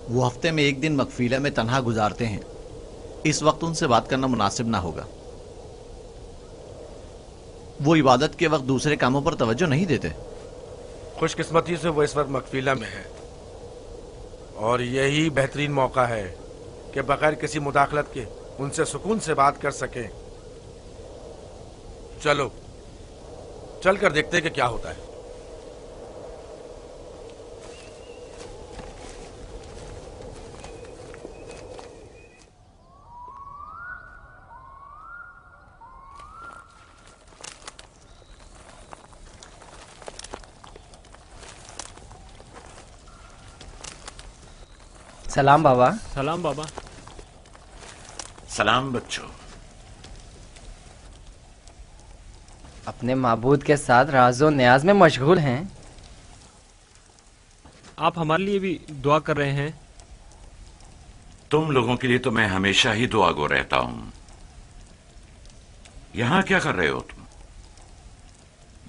वो हफ्ते में एक दिन मकफीला में तन्हा गुजारते हैं। इस वक्त उनसे बात करना मुनासिब ना होगा। वो इबादत के वक्त दूसरे कामों पर तवज्जो नहीं देते। खुशकिस्मती से वो इस वक्त मकफीला में है और यही बेहतरीन मौका है कि बगैर किसी मुदाखलत के उनसे सुकून से बात कर सकें। चलो चल कर देखते हैं कि क्या होता है। सलाम बाबा। सलाम बाबा। सलाम बच्चों। अपने माबूद के साथ राज़ो न्याज में मशगूल हैं। आप हमारे लिए भी दुआ कर रहे हैं। तुम लोगों के लिए तो मैं हमेशा ही दुआगो रहता हूं। यहां क्या कर रहे हो तुम?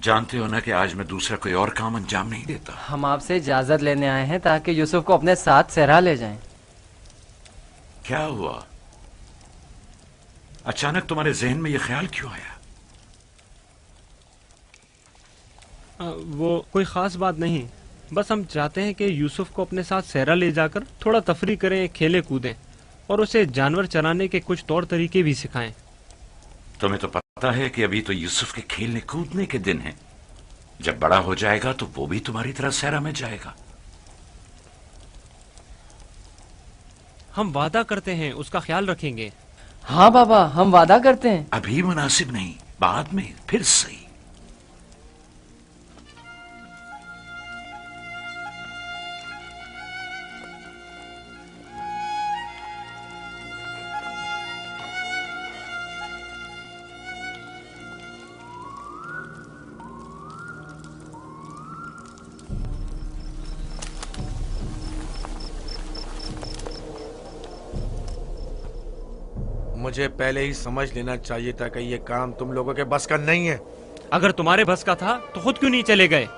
जानते हो ना कि आज मैं दूसरा कोई और काम अंजाम नहीं देता। हम आपसे इजाजत लेने आए हैं ताकि यूसुफ को अपने साथ सहरा ले जाएं। क्या हुआ? अचानक तुम्हारे जहन में यह ख्याल क्यों आया? वो कोई खास बात नहीं, बस हम चाहते हैं कि यूसुफ को अपने साथ सहरा ले जाकर थोड़ा तफरी करें, खेले कूदें और उसे जानवर चराने के कुछ तौर तरीके भी सिखाएं। तुम्हें तो पता है कि अभी तो यूसुफ के खेलने कूदने के दिन हैं। जब बड़ा हो जाएगा तो वो भी तुम्हारी तरह सहरा में जाएगा। हम वादा करते हैं उसका ख्याल रखेंगे। हाँ बाबा, हम वादा करते हैं। अभी मुनासिब नहीं, बाद में फिर सही। मुझे पहले ही समझ लेना चाहिए था कि ये काम तुम लोगों के बस का नहीं है। अगर तुम्हारे बस का था तो खुद क्यों नहीं चले गए?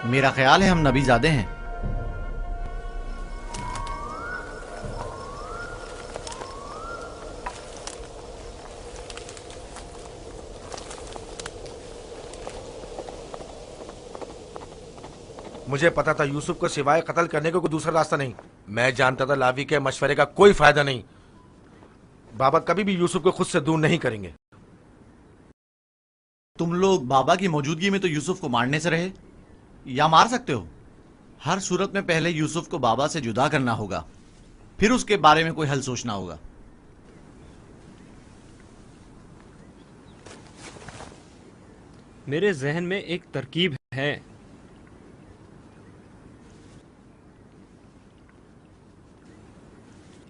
मेरा ख्याल है हम नबीजादे हैं। मुझे पता था यूसुफ को सिवाय कत्ल करने का कोई दूसरा रास्ता नहीं। मैं जानता था लावी के मशवरे का कोई फायदा नहीं। बाबा कभी भी यूसुफ को खुद से दूर नहीं करेंगे। तुम लोग बाबा की मौजूदगी में तो यूसुफ को मारने से रहे या मार सकते हो। हर सूरत में पहले यूसुफ को बाबा से जुदा करना होगा, फिर उसके बारे में कोई हल सोचना होगा। मेरे जहन में एक तरकीब है।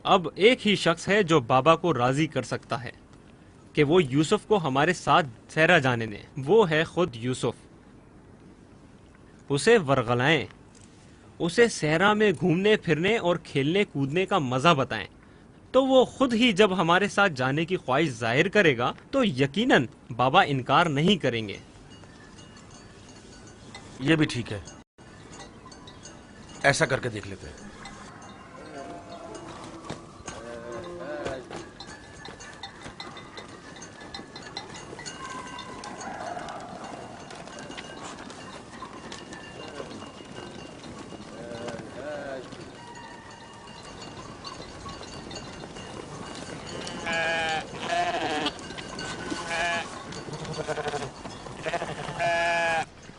अब एक ही शख्स है जो बाबा को राजी कर सकता है कि वो यूसुफ को हमारे साथ सहरा जाने दें। वो है खुद यूसुफ। उसे वरगलाएं, उसे सहरा में घूमने फिरने और खेलने कूदने का मजा बताएं, तो वो खुद ही जब हमारे साथ जाने की ख्वाहिश जाहिर करेगा तो यकीनन बाबा इनकार नहीं करेंगे। ये भी ठीक है, ऐसा करके देख लेते हैं।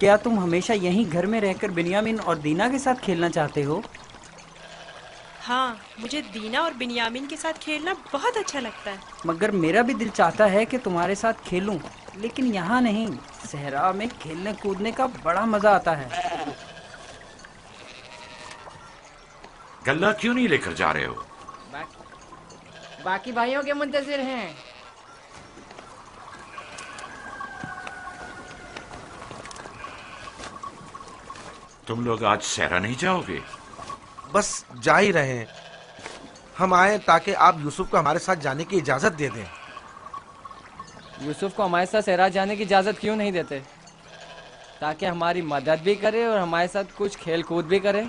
क्या तुम हमेशा यहीं घर में रहकर बिन्यामीन और दीना के साथ खेलना चाहते हो? हाँ, मुझे दीना और बिन्यामीन के साथ खेलना बहुत अच्छा लगता है। मगर मेरा भी दिल चाहता है कि तुम्हारे साथ खेलूं, लेकिन यहाँ नहीं। सहरा में खेलने कूदने का बड़ा मजा आता है। गल्ला क्यों नहीं लेकर जा रहे हो? बाकी भाइयों के मुंतजिर हैं। तुम लोग आज सहरा नहीं जाओगे? बस जा ही रहे हैं। हम आए ताकि आप यूसुफ को हमारे साथ जाने की इजाजत दे दें। यूसुफ को हमारे साथ सहरा जाने की इजाजत क्यों नहीं देते? ताकि हमारी मदद भी करे और हमारे साथ कुछ खेल कूद भी करे।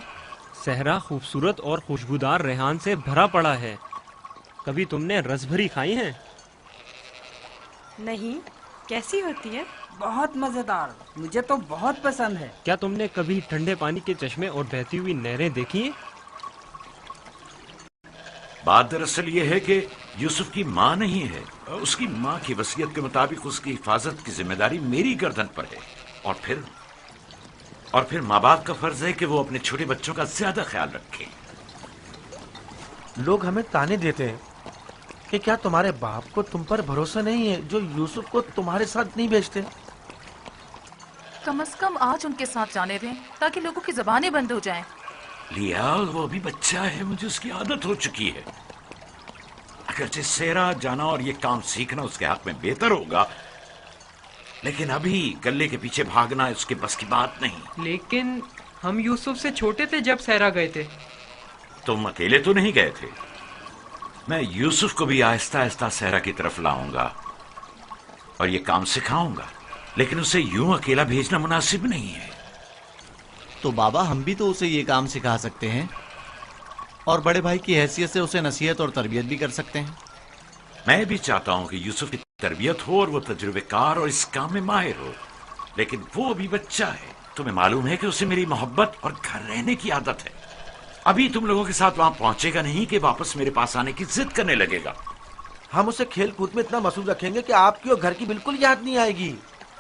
सहरा खूबसूरत और खुशबूदार रेहान से भरा पड़ा है। कभी तुमने रसभरी खाई है? नहीं, कैसी होती है? बहुत मजेदार, मुझे तो बहुत पसंद है। क्या तुमने कभी ठंडे पानी के चश्मे और बहती हुई नहरें देखी हैं? बात दरअसल ये है कि यूसुफ की माँ नहीं है। उसकी माँ की वसीयत के मुताबिक उसकी हिफाजत की जिम्मेदारी मेरी गर्दन पर है। और फिर माँ बाप का फर्ज है कि वो अपने छोटे बच्चों का ज्यादा ख्याल रखें। लोग हमें ताने देते हैं कि क्या तुम्हारे बाप को तुम पर भरोसा नहीं है जो यूसुफ को तुम्हारे साथ नहीं भेजते। कम से कम आज उनके साथ जाने दें ताकि लोगों की जबानें बंद हो जाएं। लिया, वो अभी बच्चा है, मुझे उसकी आदत हो चुकी है। अगरचे सेरा जाना और ये काम सीखना उसके हक में बेहतर होगा, लेकिन अभी गले के पीछे भागना उसके बस की बात नहीं। लेकिन हम यूसुफ से छोटे थे जब सहरा गए थे। तुम अकेले तो नहीं गए थे। मैं यूसुफ को भी आहिस्ता आहिस्ता सहरा की तरफ लाऊंगा और ये काम सिखाऊंगा, लेकिन उसे यूं अकेला भेजना मुनासिब नहीं है। तो बाबा, हम भी तो उसे ये काम सिखा सकते हैं और बड़े भाई की हैसियत से उसे नसीहत और तरबियत भी कर सकते हैं। मैं भी चाहता हूं कि यूसुफ की तरबियत हो और वो तजुर्बेकार और इस काम में माहिर हो, लेकिन वो अभी बच्चा है। तुम्हें मालूम है कि उसे मेरी मोहब्बत और घर रहने की आदत है। अभी तुम लोगों के साथ वहां पहुंचेगा नहीं कि वापस मेरे पास आने की जिद करने लगेगा। हम उसे खेल कूद में इतना मसरूफ रखेंगे कि आपकी और घर की बिल्कुल याद नहीं आएगी।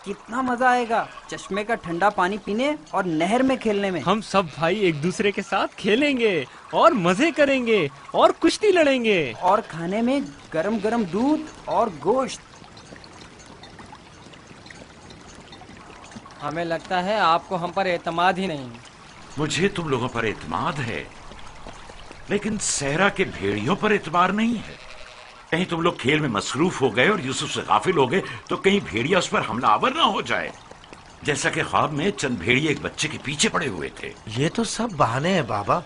कितना मजा आएगा चश्मे का ठंडा पानी पीने और नहर में खेलने में। हम सब भाई एक दूसरे के साथ खेलेंगे और मजे करेंगे और कुश्ती लड़ेंगे और खाने में गरम गरम दूध और गोश्त। हमें लगता है आपको हम पर एतमाद ही नहीं। मुझे तुम लोगों पर एतमाद है, लेकिन सहरा के भेड़ियों पर एतबार नहीं है। कहीं तुम लोग खेल में मसरूफ हो गए और यूसुफ से गाफिल हो गए तो कहीं भेड़िया उस पर हमलावर ना हो जाए, जैसा कि ख्वाब में चंद भेड़िए एक बच्चे के पीछे पड़े हुए थे। ये तो सब बहाने हैं बाबा।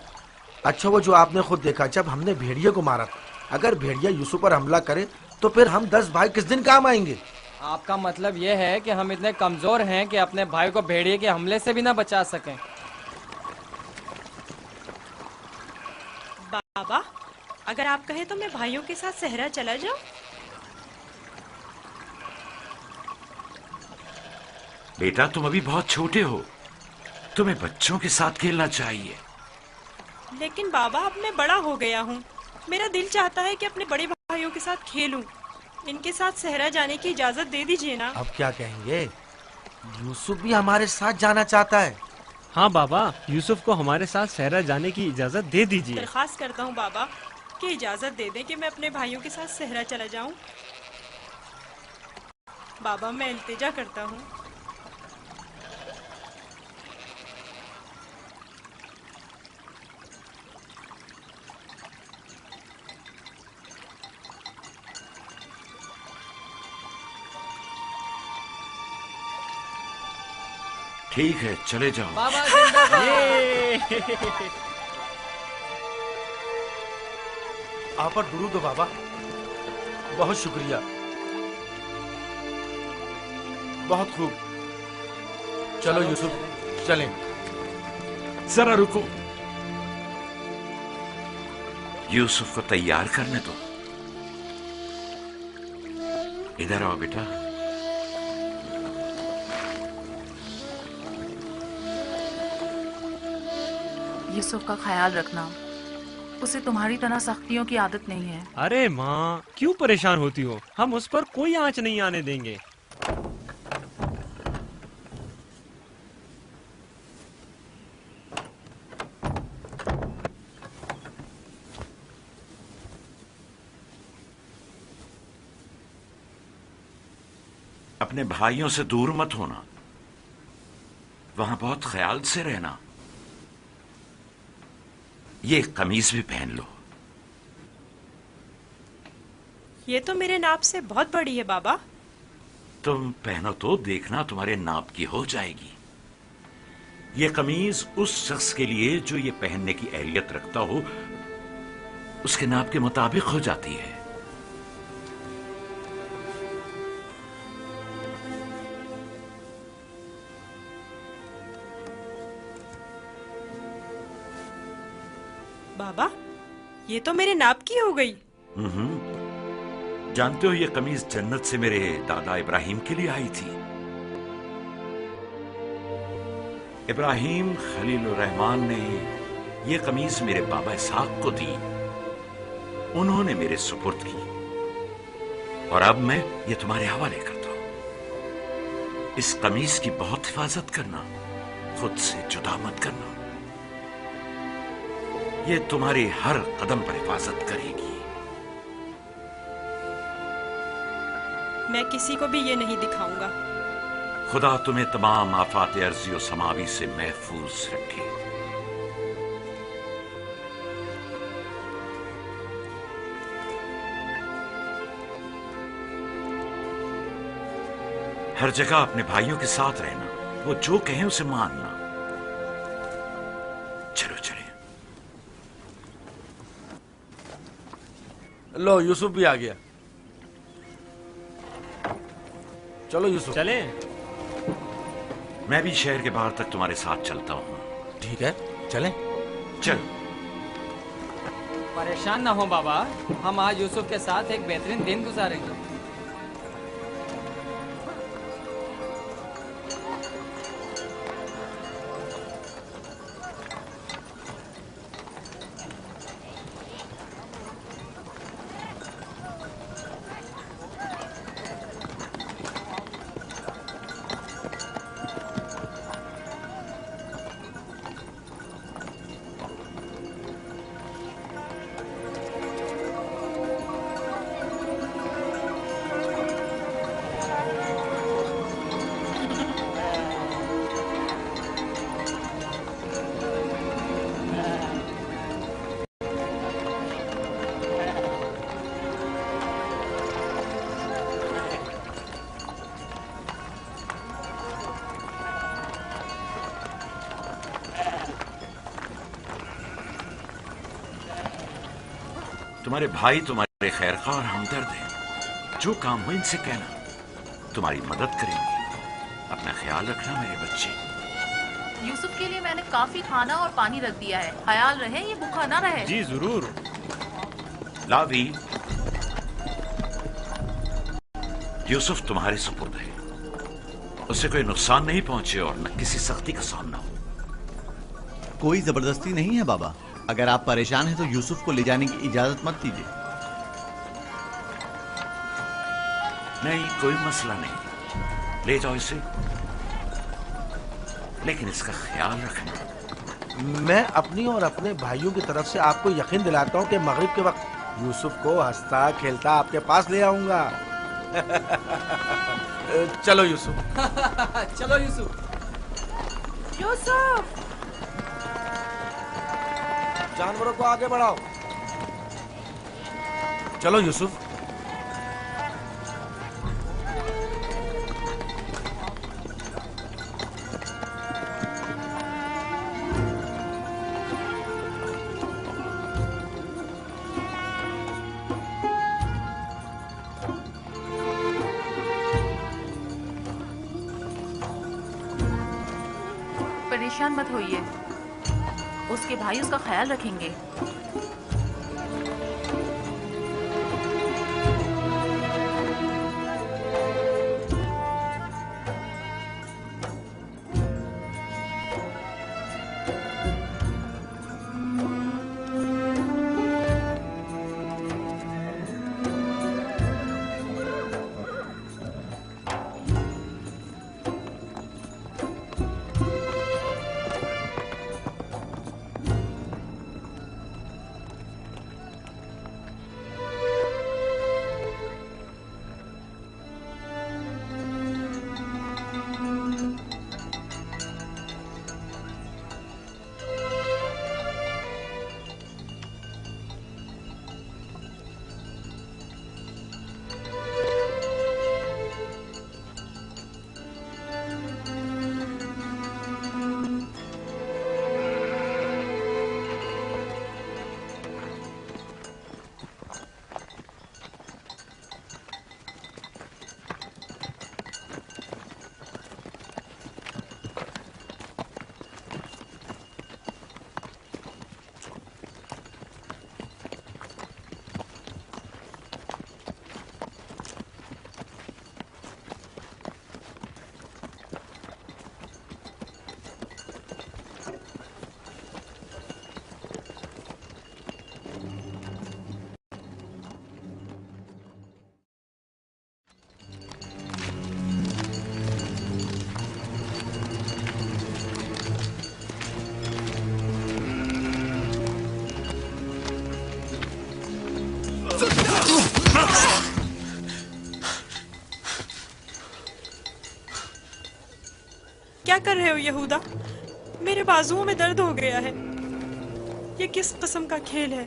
अच्छा, वो जो आपने खुद देखा जब हमने भेड़िए को मारा था, अगर भेड़िया यूसुफ पर हमला करे तो फिर हम 10 भाई किस दिन काम आएंगे? आपका मतलब ये है कि हम इतने कमजोर हैं कि अपने भाई को भेड़िए के हमले से भी ना बचा सकें। बाबा, अगर आप कहें तो मैं भाइयों के साथ सहरा चला जाऊं? बेटा, तुम अभी बहुत छोटे हो, तुम्हें बच्चों के साथ खेलना चाहिए। लेकिन बाबा, अब मैं बड़ा हो गया हूँ। मेरा दिल चाहता है कि अपने बड़े भाइयों के साथ खेलूं। इनके साथ सहरा जाने की इजाजत दे दीजिए ना। अब क्या कहेंगे? यूसुफ भी हमारे साथ जाना चाहता है। हाँ बाबा, यूसुफ को हमारे साथ सहरा जाने की इजाजत दे दीजिए। दरख्वास्त करता हूँ बाबा कि इजाजत दे दें कि मैं अपने भाइयों के साथ सहरा चला जाऊं। बाबा, मैं इल्तिजा करता हूँ। ठीक है, चले जाओ। बाबा जिंदाबाद। आप पर दुरूद हो बाबा, बहुत शुक्रिया, बहुत खूब। चलो यूसुफ, चलें। जरा रुको, यूसुफ को तैयार करने दो। इधर आओ बेटा। यूसुफ का ख्याल रखना, उसे तुम्हारी तरह सख्तियों की आदत नहीं है। अरे माँ, क्यों परेशान होती हो? हम उस पर कोई आंच नहीं आने देंगे। अपने भाइयों से दूर मत होना, वहां बहुत ख्याल से रहना। ये कमीज भी पहन लो। ये तो मेरे नाप से बहुत बड़ी है बाबा। तुम पहनो तो देखना तुम्हारे नाप की हो जाएगी। ये कमीज उस शख्स के लिए जो ये पहनने की अहलियत रखता हो, उसके नाप के मुताबिक हो जाती है। बाबा, ये तो मेरे नाप की हो गई। जानते हो ये कमीज जन्नत से मेरे दादा इब्राहिम के लिए आई थी। इब्राहिम खलीलुर रहमान ने ये कमीज मेरे बाबा इसहाक को दी, उन्होंने मेरे सुपुर्द की, और अब मैं ये तुम्हारे हवाले करता हूं। इस कमीज की बहुत हिफाजत करना, खुद से जुदा मत करना, ये तुम्हारी हर कदम पर हिफाजत करेगी। मैं किसी को भी ये नहीं दिखाऊंगा। खुदा तुम्हें तमाम आफात अर्जी और समावी से महफूज रखे। हर जगह अपने भाइयों के साथ रहना, वो जो कहें उसे मानना। चलो चले। लो यूसुफ भी आ गया। चलो यूसुफ। चले। मैं भी शहर के बाहर तक तुम्हारे साथ चलता हूँ। ठीक है, चलें। चल। परेशान ना हो बाबा, हम आज यूसुफ के साथ एक बेहतरीन दिन गुजारेंगे। तुम्हारे भाई तुम्हारे खैरखा और हमदर्द हैं। जो काम हो इनसे कहना, तुम्हारी मदद करेंगे। अपना ख्याल रखना मेरे बच्चे। यूसुफ के लिए मैंने काफी खाना और पानी रख दिया है, ख्याल रहे ये भूखा ना रहे। जी जरूर। लावी, यूसुफ तुम्हारे सुपुर्द है, उसे कोई नुकसान नहीं पहुंचे और न किसी सख्ती का सामना हो। कोई जबरदस्ती नहीं है बाबा। अगर आप परेशान हैं तो यूसुफ को ले जाने की इजाजत मत दीजिए। नहीं, कोई मसला नहीं, ले जाओ इसे, लेकिन इसका ख्याल रखना। मैं अपनी और अपने भाइयों की तरफ से आपको यकीन दिलाता हूँ कि मगरिब के वक्त यूसुफ को हंसता खेलता आपके पास ले आऊंगा। चलो यूसुफ। चलो यूसुफ। यूसुफ! जानवरों को आगे बढ़ाओ। चलो यूसुफ। परेशान मत होइए, उसके भाई उसका ख्याल रखेंगे। क्या कर रहे हो यहूदा? मेरे बाजुओं में दर्द हो गया है। ये किस किस्म का खेल है?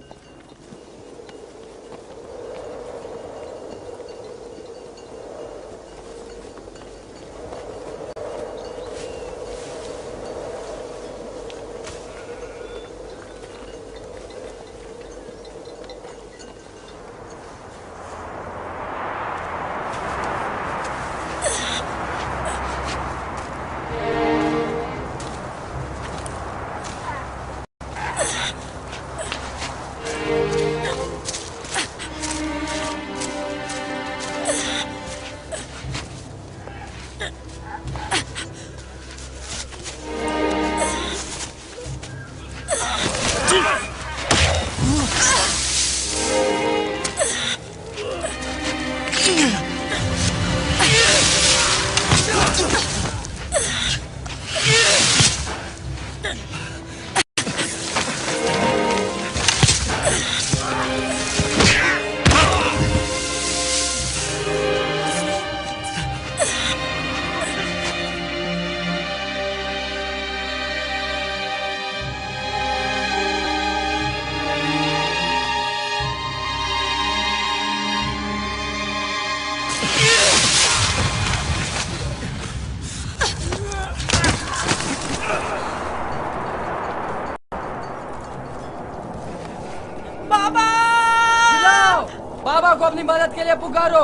बाबा को अपनी मदद के लिए पुकारो।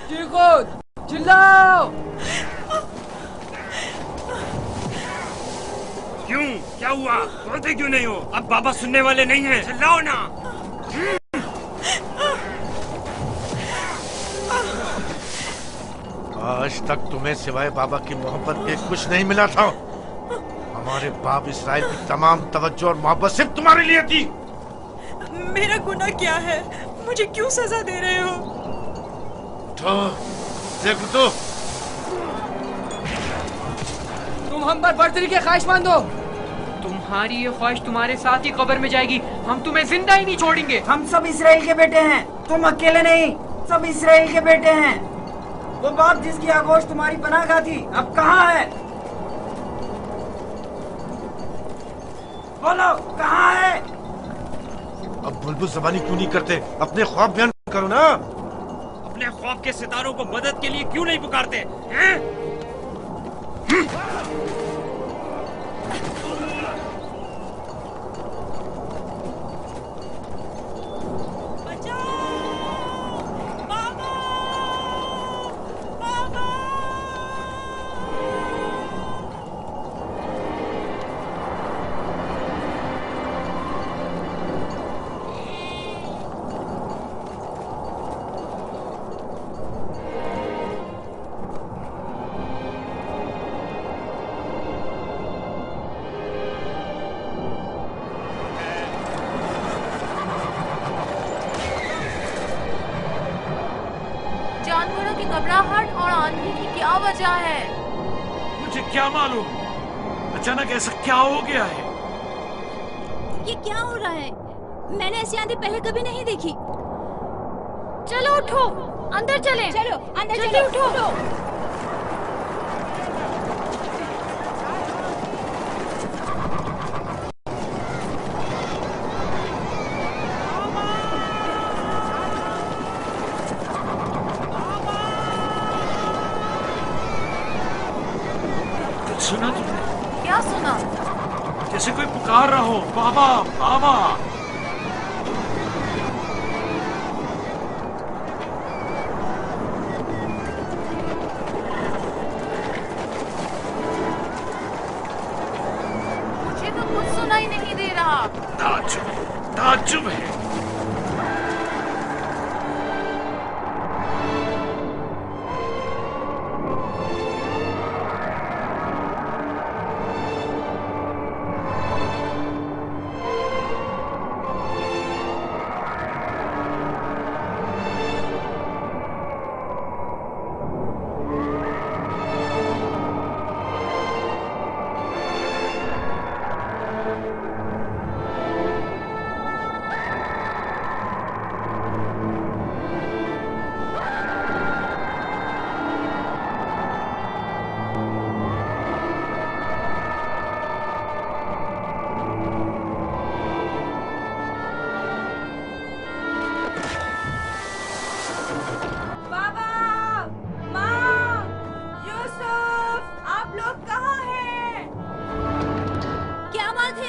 चीखो, चिल्लाओ। क्यों? क्या हुआ? बोलते क्यों नहीं हो? अब बाबा सुनने वाले नहीं हैं। चिल्लाओ ना। आज तक तुम्हें सिवाय बाबा की मोहब्बत के कुछ नहीं मिला था। हमारे बाप इसराइल की तमाम तवज्जो और मोहब्बत सिर्फ तुम्हारे लिए थी। मेरा गुनाह क्या है? मुझे क्यों सजा दे रहे हो? तो देखो तो, तुम हम पर बर्तरी के ख्वाहिशमंद हो। तुम्हारी ये ख्वाहिश तुम्हारे साथ ही कब्र में जाएगी। हम तुम्हें जिंदा ही नहीं छोड़ेंगे। हम सब इसराइल के बेटे हैं, तुम अकेले नहीं, सब इसराइल के बेटे हैं। वो बाप जिसकी आगोश तुम्हारी पनाह थी, अब कहाँ है? बोलो, कहाँ है? अब बुलबुल ज़बानी क्यों नहीं करते? अपने ख्वाब बयान करो ना। अपने ख्वाब के सितारों को मदद के लिए क्यों नहीं पुकारते हैं? जानवरों की घबराहट और आंधी की क्या वजह है? मुझे क्या मालूम, अचानक ऐसा क्या हो गया है? ये क्या हो रहा है? मैंने ऐसी आंधी पहले कभी नहीं देखी। चलो उठो, अंदर चलें। चलो अंदर जल्दी चलो, उठो। सुना तुमने? क्या सुना? जैसे कोई पुकार रहा हो, बाबा बाबा। मुझे तो कुछ सुनाई नहीं दे रहा। ताज्जुब है।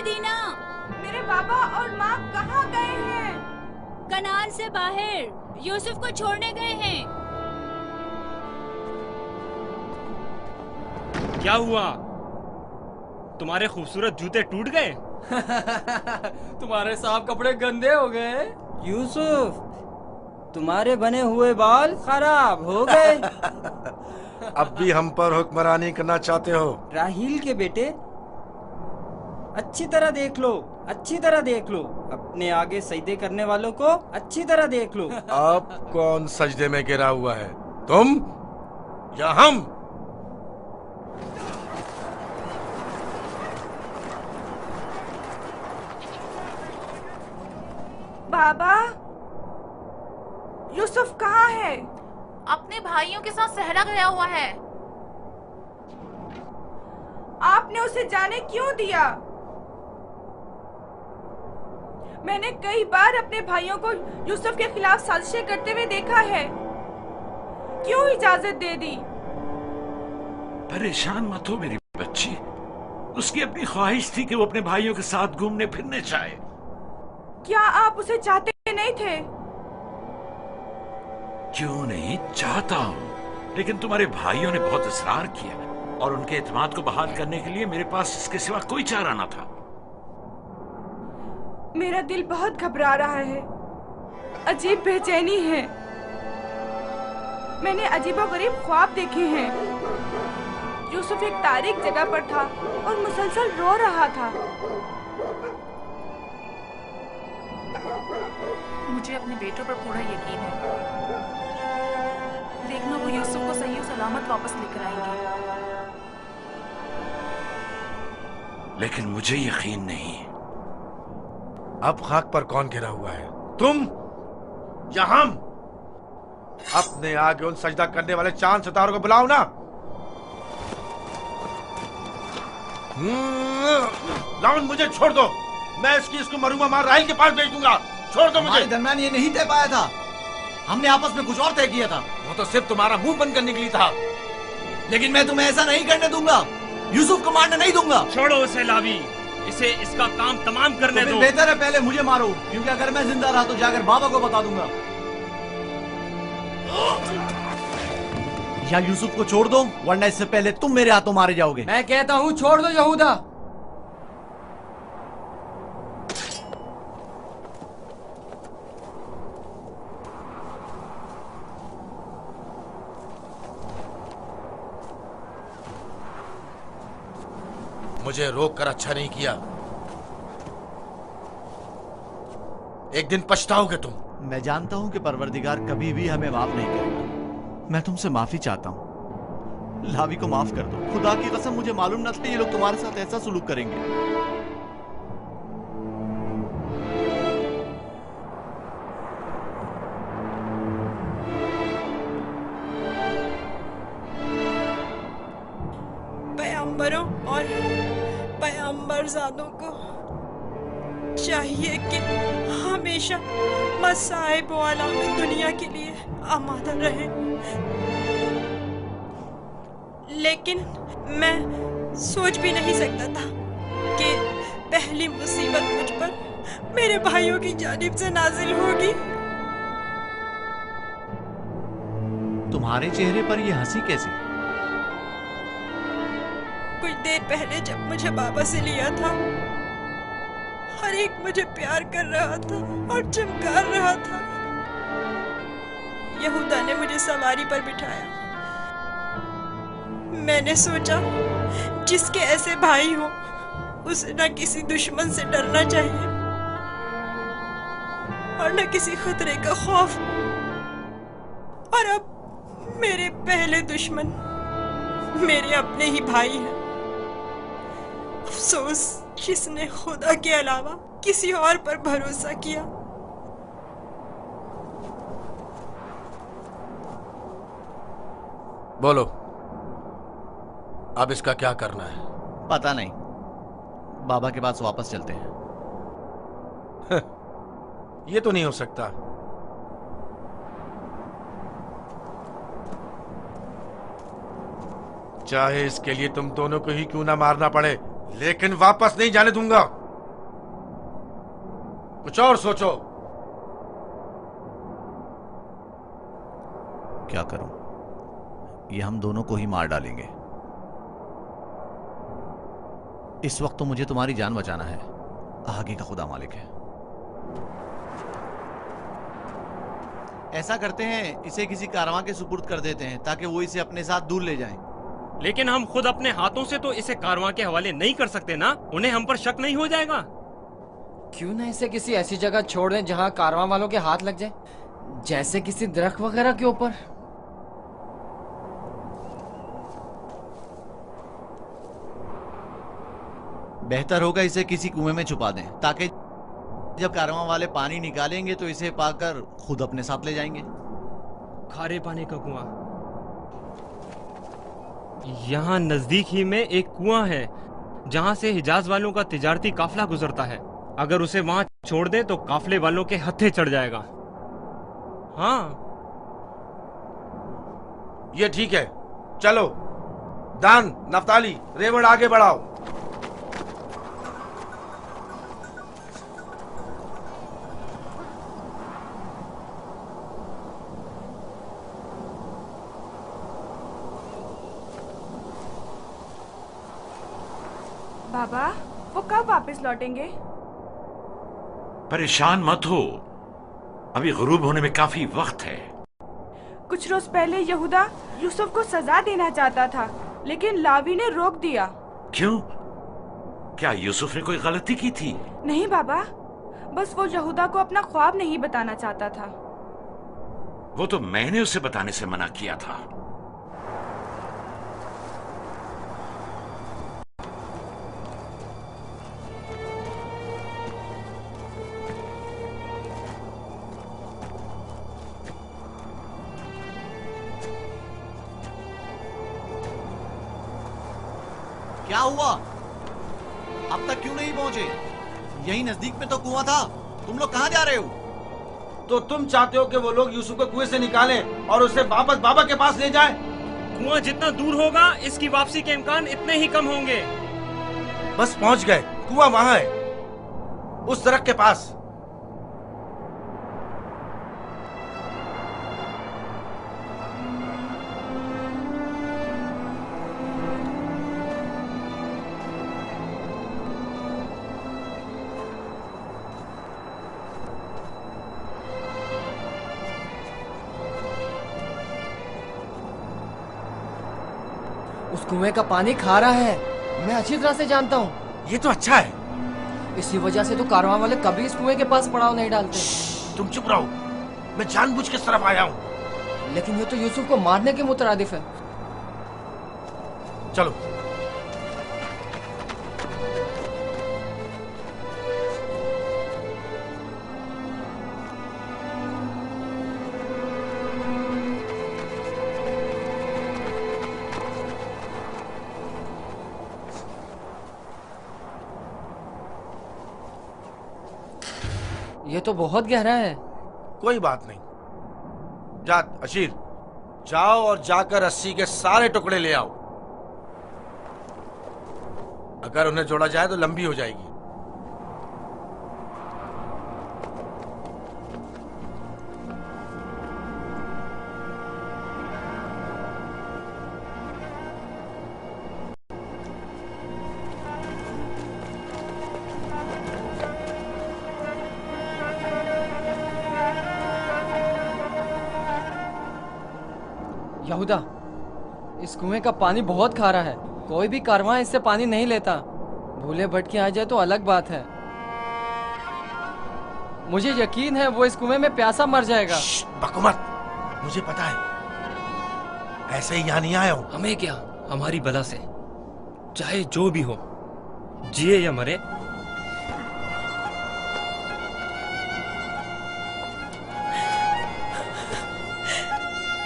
मदीना, मेरे बाबा और माँ कहाँ गए हैं? कनान से बाहर यूसुफ को छोड़ने गए हैं। क्या हुआ? तुम्हारे खूबसूरत जूते टूट गए? तुम्हारे साफ कपड़े गंदे हो गए। यूसुफ, तुम्हारे बने हुए बाल खराब हो गए। अब भी हम पर हुक्मरानी करना चाहते हो? राहील के बेटे, अच्छी तरह देख लो, अच्छी तरह देख लो। अपने आगे सजदे करने वालों को अच्छी तरह देख लो। अब कौन सजदे में गिरा हुआ है, तुम या हम? बाबा, यूसुफ कहाँ है? अपने भाइयों के साथ सहरा गया हुआ है। आपने उसे जाने क्यों दिया? मैंने कई बार अपने भाइयों को यूसुफ के खिलाफ साजिशें करते हुए देखा है। क्यों इजाजत दे दी? परेशान मत हो मेरी बच्ची, उसकी अपनी ख्वाहिश थी कि वो अपने भाइयों के साथ घूमने फिरने चाहे। क्या आप उसे चाहते नहीं थे? क्यों नहीं, चाहता हूँ, लेकिन तुम्हारे भाइयों ने बहुत इसरार किया और उनके एतमाद को बहाल करने के लिए मेरे पास इसके सिवा कोई चारा न था। मेरा दिल बहुत घबरा रहा है, अजीब बेचैनी है। मैंने अजीबोगरीब ख्वाब देखे हैं। यूसुफ एक तारीक जगह पर था और मुसलसल रो रहा था। मुझे अपने बेटों पर पूरा यकीन है। देखना, वो यूसुफ को सही और सलामत वापस लेकर आएंगे। लेकिन मुझे यकीन नहीं। अब खाक पर कौन गिरा हुआ है, तुम या हम? अपने आगे उन सजदा करने वाले चांद सितारों को बुलाओ ना। लाउन, मुझे छोड़ दो। मैं इसको मरूमा मार राहिल के पास भेज दूंगा। छोड़ दो मुझे। दरमियान ये नहीं तय पाया था, हमने आपस में कुछ और तय किया था। वो तो सिर्फ तुम्हारा मुंह बंद करने के लिए था। लेकिन मैं तुम्हें ऐसा नहीं करने दूंगा, यूसुफ को मारने नहीं दूंगा। छोड़ो उसे लावी, इसे इसका काम तमाम करने दो। बेहतर है पहले मुझे मारो, क्योंकि अगर मैं जिंदा रहा तो जाकर बाबा को बता दूंगा। या यूसुफ को छोड़ दो, वरना इससे पहले तुम मेरे हाथों मारे जाओगे। मैं कहता हूँ छोड़ दो यहूदा। मुझे रोक कर अच्छा नहीं किया। एक दिन पछताओगे तुम। मैं जानता हूं कि परवरदिगार कभी भी हमें माफ नहीं करेगा। मैं तुमसे माफी चाहता हूं, लावी को माफ कर दो। खुदा की कसम, मुझे मालूम न था ये लोग तुम्हारे साथ ऐसा सुलूक करेंगे। पैगंबरों और पैगंबरजादों को चाहिए कि हमेशा मसाइब वाला में दुनिया के लिए आमादा रहे। लेकिन मैं सोच भी नहीं सकता था कि पहली मुसीबत मुझ पर मेरे भाइयों की जानिब से नाजिल होगी। तुम्हारे चेहरे पर यह हंसी कैसी? कुछ देर पहले जब मुझे बाबा से लिया था, हर एक मुझे प्यार कर रहा था और चमकार रहा था। यहूदा ने मुझे सवारी पर बिठाया। मैंने सोचा जिसके ऐसे भाई हो उसे न किसी दुश्मन से डरना चाहिए और न किसी खतरे का खौफ। और अब मेरे पहले दुश्मन मेरे अपने ही भाई हैं। अफसोस जिसने खुदा के अलावा किसी और पर भरोसा किया। बोलो, अब इसका क्या करना है? पता नहीं, बाबा के पास वापस चलते हैं। ये तो नहीं हो सकता। चाहे इसके लिए तुम दोनों को ही क्यों ना मारना पड़े, लेकिन वापस नहीं जाने दूंगा। कुछ और सोचो। क्या करूं? ये हम दोनों को ही मार डालेंगे। इस वक्त तो मुझे तुम्हारी जान बचाना है, आगे का खुदा मालिक है। ऐसा करते हैं, इसे किसी कारवां के सुपुर्द कर देते हैं ताकि वो इसे अपने साथ दूर ले जाएं। लेकिन हम खुद अपने हाथों से तो इसे कारवां के हवाले नहीं कर सकते ना, उन्हें हम पर शक नहीं हो जाएगा? क्यों ना इसे किसी ऐसी जगह छोड़ दें जहां कारवां वालों के हाथ लग जाए, जैसे किसी दरख्त वगैरह के ऊपर। बेहतर होगा इसे किसी कुएं में छुपा दें ताकि जब कारवां वाले पानी निकालेंगे तो इसे पाकर खुद अपने साथ ले जाएंगे। खारे पानी का कुआं। यहाँ नजदीक ही में एक कुआं है जहाँ से हिजाज वालों का तिजारती काफिला गुजरता है। अगर उसे वहाँ छोड़ दे तो काफिले वालों के हत्थे चढ़ जाएगा। हाँ, ये ठीक है, चलो। दान, नफ्ताली, रेवड़ आगे बढ़ाओ। बाबा, वो कब वापस लौटेंगे? परेशान मत हो, अभी गुरूब होने में काफी वक्त है। कुछ रोज पहले यहूदा यूसुफ को सजा देना चाहता था, लेकिन लावी ने रोक दिया। क्यों? क्या यूसुफ ने कोई गलती की थी? नहीं बाबा, बस वो यहूदा को अपना ख्वाब नहीं बताना चाहता था। वो तो मैंने उसे बताने से मना किया था। क्या हुआ? अब तक क्यों नहीं पहुंचे? यही नजदीक में तो कुआं था। तुम लोग कहां जा रहे हो? तो तुम चाहते हो कि वो लोग यूसुफ को कुएं से निकालें और उसे वापस बाबा के पास ले जाएं? कुआं जितना दूर होगा इसकी वापसी के इम्कान इतने ही कम होंगे। बस पहुंच गए, कुआं वहां है, उस दरख्त के पास। उस कुएं का पानी खारा है, मैं अच्छी तरह से जानता हूँ। ये तो अच्छा है। इसी वजह से तो कारवां वाले कभी इस कुएं के पास पड़ाव नहीं डालते। तुम चुप रहो, मैं जानबूझ के इस तरफ आया हूँ। लेकिन ये तो यूसुफ को मारने के मुतरादिफ है। चलो। ये तो बहुत गहरा है। कोई बात नहीं। जा अशीर, जाओ और जाकर रस्सी के सारे टुकड़े ले आओ। अगर उन्हें जोड़ा जाए तो लंबी हो जाएगी। यहूदा, इस कुएं का पानी बहुत खारा है, कोई भी कारवां इससे पानी नहीं लेता। भूले भटके आ जाए तो अलग बात है। मुझे यकीन है वो इस कुएं में प्यासा मर जाएगा। बको मत, मुझे पता है। ऐसे ही यहाँ नहीं आया हूँ। हमें क्या, हमारी बला से चाहे जो भी हो, जिए या मरे,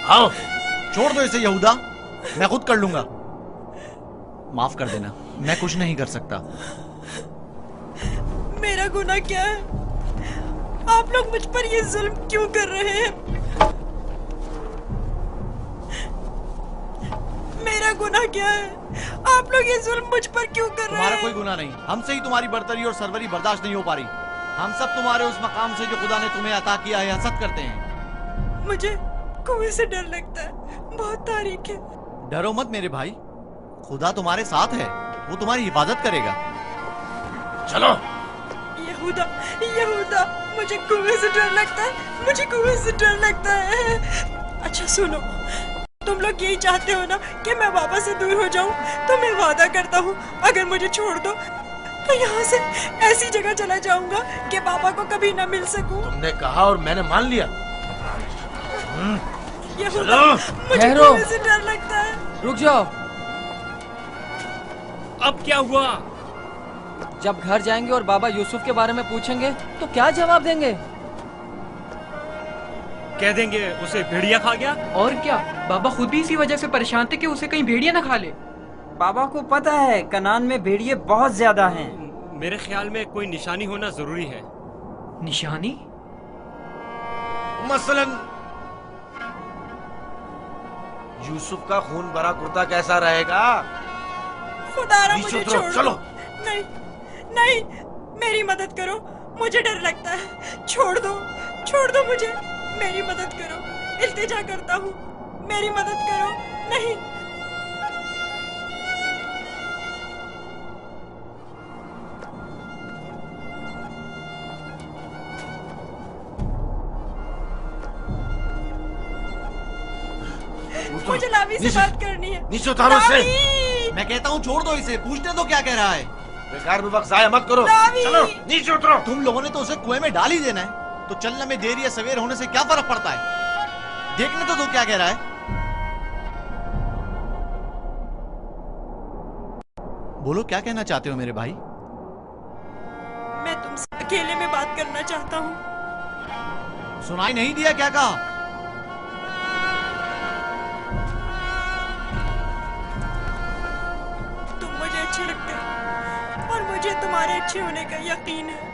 आओ। छोड़ दो इसे यहूदा, मैं खुद कर लूंगा। माफ कर देना, मैं कुछ नहीं कर सकता। मेरा गुनाह क्या है? आप लोग मुझ पर ये जुल्म क्यों कर रहे हैं? मेरा गुनाह क्या है? आप लोग ये जुल्म मुझ पर क्यों कर रहे हैं? तुम्हारा कोई गुनाह नहीं, हमसे ही तुम्हारी बर्तरी और सरवरी बर्दाश्त नहीं हो पा रही। हम सब तुम्हारे उस मकाम से जो खुदा ने तुम्हें अता किया है हसद करते हैं। मुझे कुएं से डर लगता है, बहुत तारीख है। डरो मत मेरे भाई, खुदा तुम्हारे साथ है, वो तुम्हारी हिफाजत करेगा। चलो। यहूदा, यहूदा, मुझे कुएं से डर लगता है, मुझे कुएं से डर लगता है। अच्छा सुनो, तुम लोग यही चाहते हो ना कि मैं बाबा से दूर हो जाऊं? तो मैं वादा करता हूँ, अगर मुझे छोड़ दो तो यहाँ से ऐसी जगह चला जाऊंगा कि बाबा को कभी न मिल सकूं। तुमने कहा और मैंने मान लिया। यहूदा, मुझे कुएं से डर लगता है। रुक जाओ। अब क्या हुआ? जब घर जाएंगे और बाबा यूसुफ के बारे में पूछेंगे तो क्या जवाब देंगे? कह देंगे उसे भेड़िया खा गया। और क्या, बाबा खुद भी इसी वजह से परेशान थे कि उसे कहीं भेड़िया न खा ले। बाबा को पता है कनान में भेड़िए बहुत ज्यादा हैं। मेरे ख्याल में कोई निशानी होना जरूरी है। निशानी? मसलन यूसुफ का खून भरा कुर्ता कैसा रहेगा? खुदारा मुझे छोड़ चलो। नहीं, नहीं, मेरी मदद करो, मुझे डर लगता है। छोड़ दो मुझे, मेरी मदद करो, इल्तिजा करता हूँ, मेरी मदद करो। नहीं। मुझे लावी से बात करनी है। नीचे उतारो इसे। मैं कहता हूँ छोड़ दो इसे, पूछने दो क्या कह रहा है। बेकार में वक्त जाया मत करो। चलो नीचे उतरो। तुम लोगों ने तो उसे कुएं में डाल ही देना है, तो चलने में देर या सवेर होने से क्या फर्क पड़ता है? देखने तो दो क्या कह रहा है। बोलो क्या कहना चाहते हो मेरे भाई? मैं तुमसे अकेले में बात करना चाहता हूँ। सुनाई नहीं दिया क्या कहा? तुम मुझे अच्छे लगते हो और मुझे तुम्हारे अच्छे होने का यकीन है।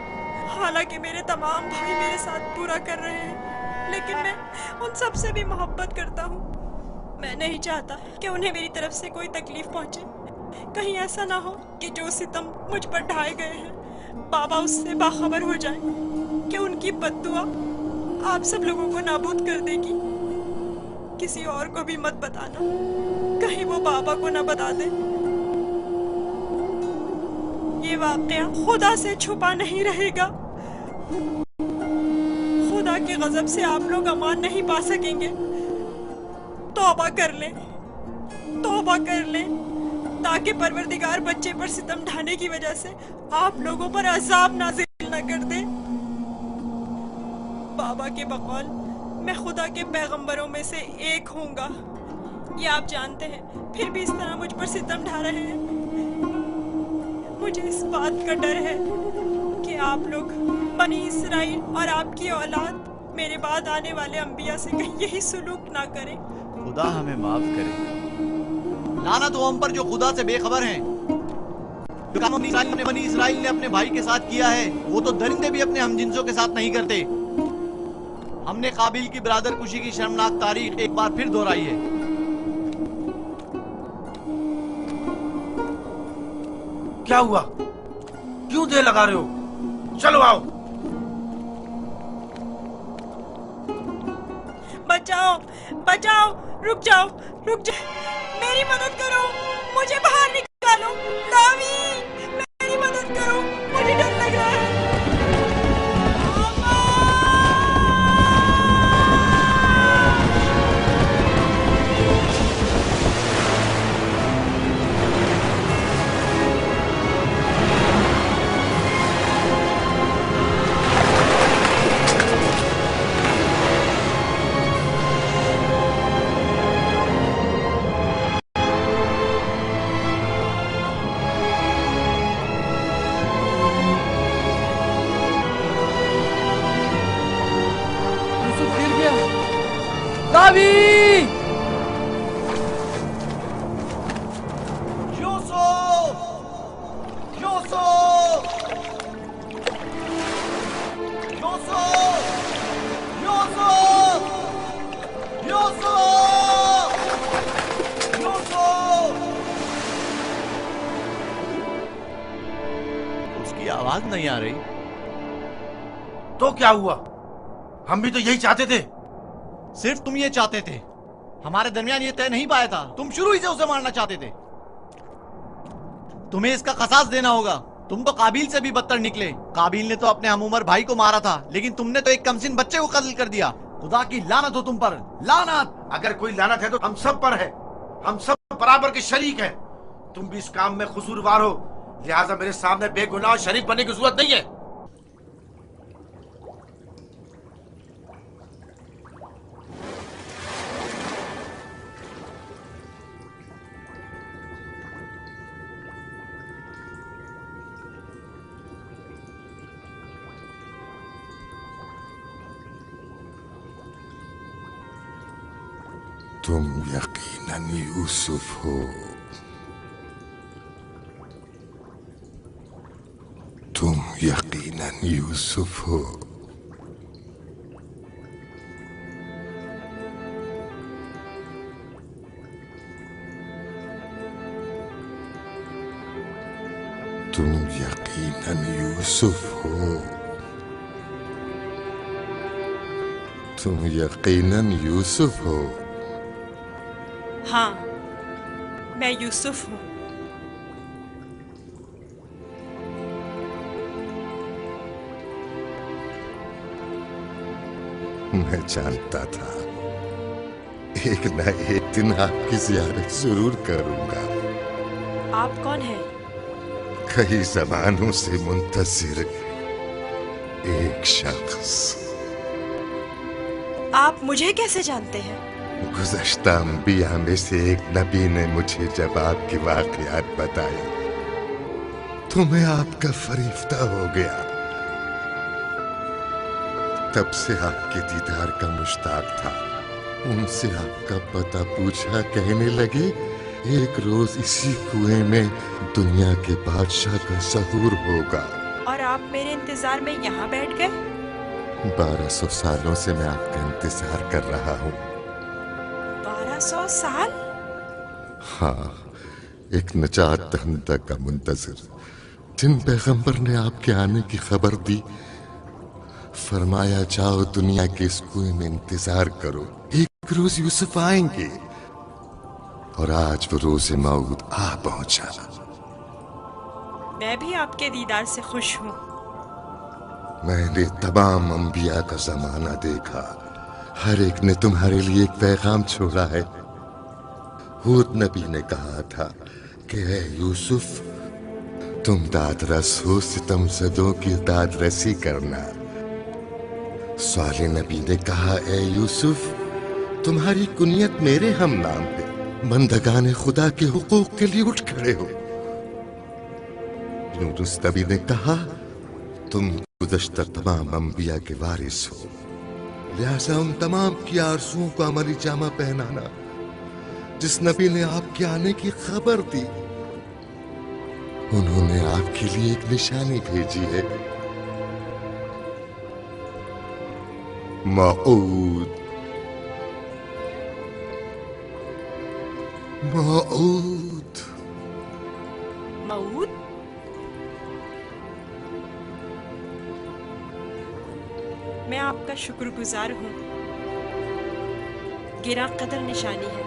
हालांकि मेरे तमाम भाई मेरे साथ पूरा कर रहे हैं, लेकिन मैं उन सब से भी मोहब्बत करता हूँ। मैं नहीं चाहता कि उन्हें मेरी तरफ से कोई तकलीफ पहुंचे। कहीं ऐसा ना हो कि जो सितम मुझ पर ढाए गए हैं बाबा उससे बाखबर हो जाए कि उनकी बद्दुआ आप सब लोगों को नाबूद कर देगी। किसी और को भी मत बताना, कहीं वो बाबा को ना बता दे। ये वाकया खुदा से छुपा नहीं रहेगा। खुदा के गजब से आप लोग अमान नहीं पा सकेंगे। तौबा कर लें, तौबा कर लें, ताकि परवरदिगार बच्चे पर सितम ढाने की वजह से आप लोगों पर अजाब नाज़िल न कर दे। बाबा के बकौल मैं खुदा के पैगंबरों में से एक होऊंगा, ये आप जानते हैं, फिर भी इस तरह मुझ पर सितम ढा रहे हैं। मुझे इस बात का डर है कि आप लोग बनी इसराइल और आपकी औलाद मेरे बाद आने वाले अंबिया से कहीं यही सुलूक ना करें। खुदा हमें माफ करे। लानत हो हम पर जो खुदा से बेखबर हैं। जो काम बनी इसराइल ने अपने भाई के साथ किया है वो तो दरिंदे भी अपने हमजिंसों के साथ नहीं करते। हमने काबिल की बरादर कुशी की शर्मनाक तारीख एक बार फिर दोहराई है। क्या हुआ? क्यों देर लगा रहे हो? चलो आओ। बचाओ, बचाओ, रुक जाओ, रुक जाओ, मेरी मदद करो, मुझे बाहर निकालो। दावी, मेरी मदद करो, मुझे डर लग रहा है। दावी! यूसुफ! यूसुफ! यूसुफ! यूसुफ! यूसुफ! यूसुफ! उसकी आवाज नहीं आ रही। तो क्या हुआ? हम भी तो यही चाहते थे। सिर्फ तुम ये चाहते थे, हमारे दरमियान ये तय नहीं पाया था। तुम शुरू ही से उसे मारना चाहते थे। तुम्हें इसका कसास देना होगा। तुम तो काबिल से भी बदतर निकले। काबिल ने तो अपने हम उम्र भाई को मारा था, लेकिन तुमने तो एक कमसिन बच्चे को कत्ल कर दिया। खुदा की लानत हो तुम पर, लानत। अगर कोई लानत है तो हम सब पर है। हम सब बराबर के शरीक हैं। तुम भी इस काम में कसूरवार हो, लिहाजा मेरे सामने बेगुनाह शरीक बनने की जरूरत नहीं है। तुम यकीनन यूसुफ हो। तुम यकीनन यूसुफ हो। तुम यकीनन यूसुफ हो। तुम यकीनन यूसुफ हो। हाँ, मैं यूसुफ हूँ। मैं जानता था एक न एक दिन आपकी ज़ियारत जरूर करूंगा। आप कौन हैं? कई ज़मानों से मुंतज़िर एक शख्स। आप मुझे कैसे जानते हैं? गुज़श्ता अंबिया में से एक नबी ने मुझे जब आपके वाक़यात बताए तो मैं आपका फरिश्ता हो गया। तब से आपके दीदार का मुश्ताक था। उनसे आपका पता पूछा, कहने लगे एक रोज इसी कुएं में दुनिया के बादशाह का ज़हूर होगा। और आप मेरे इंतजार में यहाँ बैठ गए? 1200 सालों से मैं आपका इंतजार कर रहा हूँ। 1200 साल? हाँ, एक नजात दहिंदा का मुंतज़िर, जिन पैगंबर ने आपके आने की खबर दी, फरमाया जाओ दुनिया के इस कुएं में इंतजार करो, एक रोज यूसुफ आएंगे। और आज वो रोज़े मौद आ पहुंचा। मैं भी आपके दीदार से खुश हूँ। मैंने तमाम अंबिया का जमाना देखा, हर एक ने तुम्हारे लिए एक पैगाम छोड़ा है। हूद नबी ने कहा था कि ऐ यूसुफ, तुम दादरस हो, सितम ज़दों की दादरसी करना। साले नबी ने कहा, ऐ यूसुफ, तुम्हारी कुनियत मेरे हम नाम है, बंदगान खुदा के हुकूक के लिए उठ खड़े हो। यूनुस नबी ने कहा, तुम गुज़श्ता तमाम अंबिया के वारिस हो, लिहाजा उन तमाम की आरज़ुओं को अमली जामा पहनाना। जिस नबी ने आपके आने की खबर दी, उन्होंने आपके लिए एक निशानी भेजी है, मऊद। मऊद। मऊद? मैं आपका शुक्रगुजार हूँ। गिरा कदर निशानी है।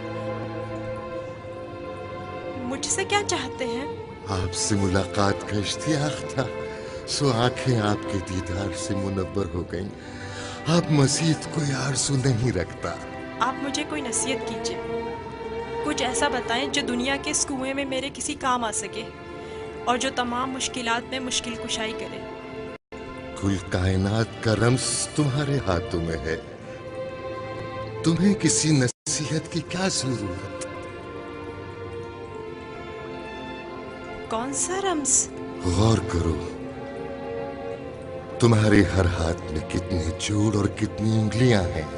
मुझसे क्या चाहते हैं? आपसे मुलाकात का इश्तियाक था, सो आंखें आपके दीदार से मुनव्वर हो गईं। आप मज़ीद कोई आरज़ू नहीं रखता। आप मुझे कोई नसीहत कीजिए, कुछ ऐसा बताएं जो दुनिया के इस कुएं में मेरे किसी काम आ सके और जो तमाम मुश्किलात में मुश्किल कुशाई करे। कुल कायनात का रम्स तुम्हारे हाथों में है, तुम्हें किसी नसीहत की क्या जरूरत? कौन सा रम्स? गौर करो, तुम्हारे हर हाथ में कितने जोड़ और कितनी उंगलियां हैं।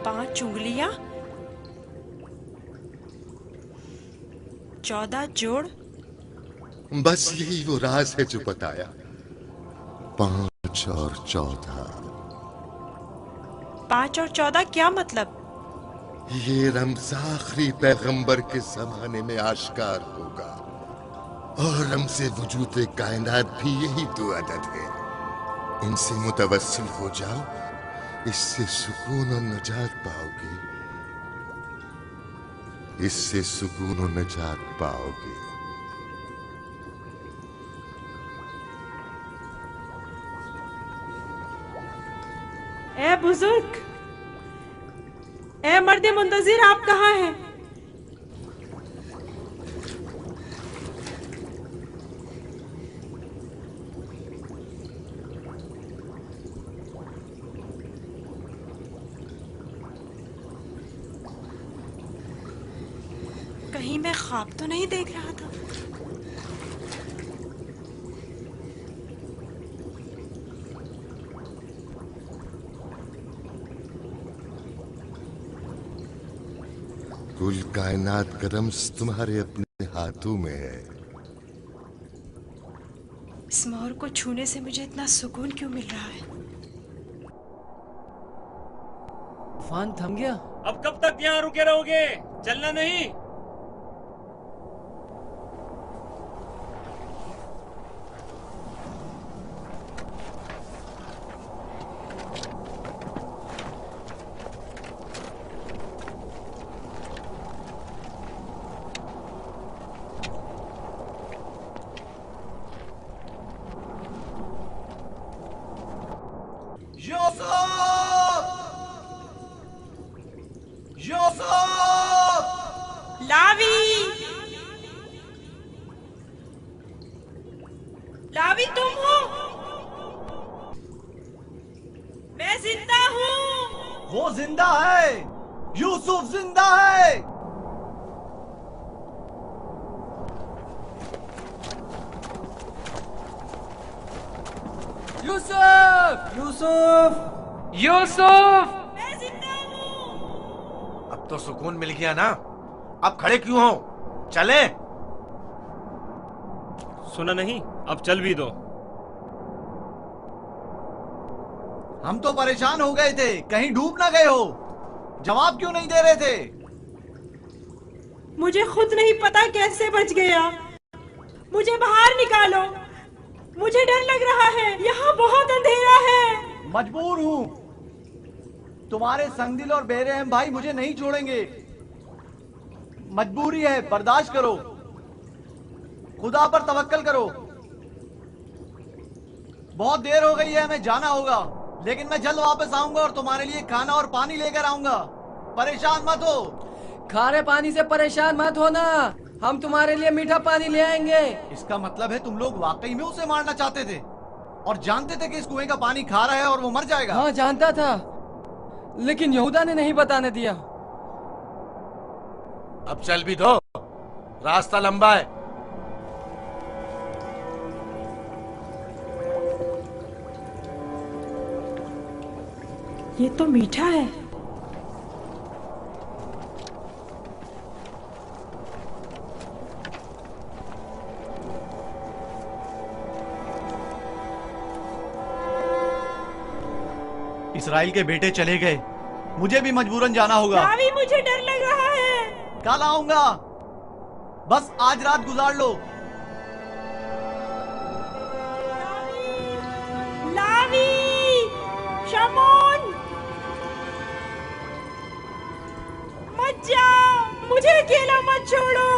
5 उंगलियां, 14 जोड़। बस यही वो राज है जो बताया, 5 और 14। 5 और 14 क्या मतलब? ये रम्ज आखिरी पैगंबर के जमाने में आश्कार होगा। और हमसे वजूद कायनात भी यही तो अदद है। इनसे मुतवस्सिल हो जाओ, इससे सुकून और नजात पाओगे, इससे सुकून और नजात पाओगे। ए बुजुर्ग, ए मर्द मुंतजिर, आप कहाँ हैं? कहीं मैं ख्वाब तो नहीं देख रहा था? कुल कायनात का रम्स तुम्हारे अपने हाथों में है। इस मोर को छूने से मुझे इतना सुकून क्यों मिल रहा है? तूफान थम गया। अब कब तक यहाँ रुके रहोगे? चलना नहीं? लावी, तुम हो? मैं जिंदा हूँ। वो जिंदा है, यूसुफ जिंदा है। यूसुफ! यूसुफ! यूसुफ! मैं जिंदा हूँ। अब तो सुकून मिल गया ना? अब खड़े क्यों हो? चले। सुना नहीं? अब चल भी दो। हम तो परेशान हो गए थे, कहीं डूब ना गए हो। जवाब क्यों नहीं दे रहे थे? मुझे खुद नहीं पता कैसे बच गया। मुझे बाहर निकालो, मुझे डर लग रहा है, यहाँ बहुत अंधेरा है। मजबूर हूँ। तुम्हारे संगदिल और बेरहम भाई मुझे नहीं छोड़ेंगे। मजबूरी है, बर्दाश्त करो। खुदा पर तवक्कल करो। बहुत देर हो गई है, हमें जाना होगा, लेकिन मैं जल्द वापस आऊंगा और तुम्हारे लिए खाना और पानी लेकर आऊंगा। परेशान मत हो। खारे पानी से परेशान मत होना, हम तुम्हारे लिए मीठा पानी ले आएंगे। इसका मतलब है तुम लोग वाकई में उसे मारना चाहते थे और जानते थे कि इस कुएं का पानी खारा है और वो मर जाएगा। हाँ, जानता था, लेकिन यहूदा ने नहीं बताने दिया। अब चल भी दो, रास्ता लंबा है। ये तो मीठा है। इसराइल के बेटे चले गए, मुझे भी मजबूरन जाना होगा। लावी, मुझे डर लग रहा है। कल आऊंगा, बस आज रात गुजार लो। लावी, शमोन, मत जाओ, मुझे अकेला मत छोड़ो।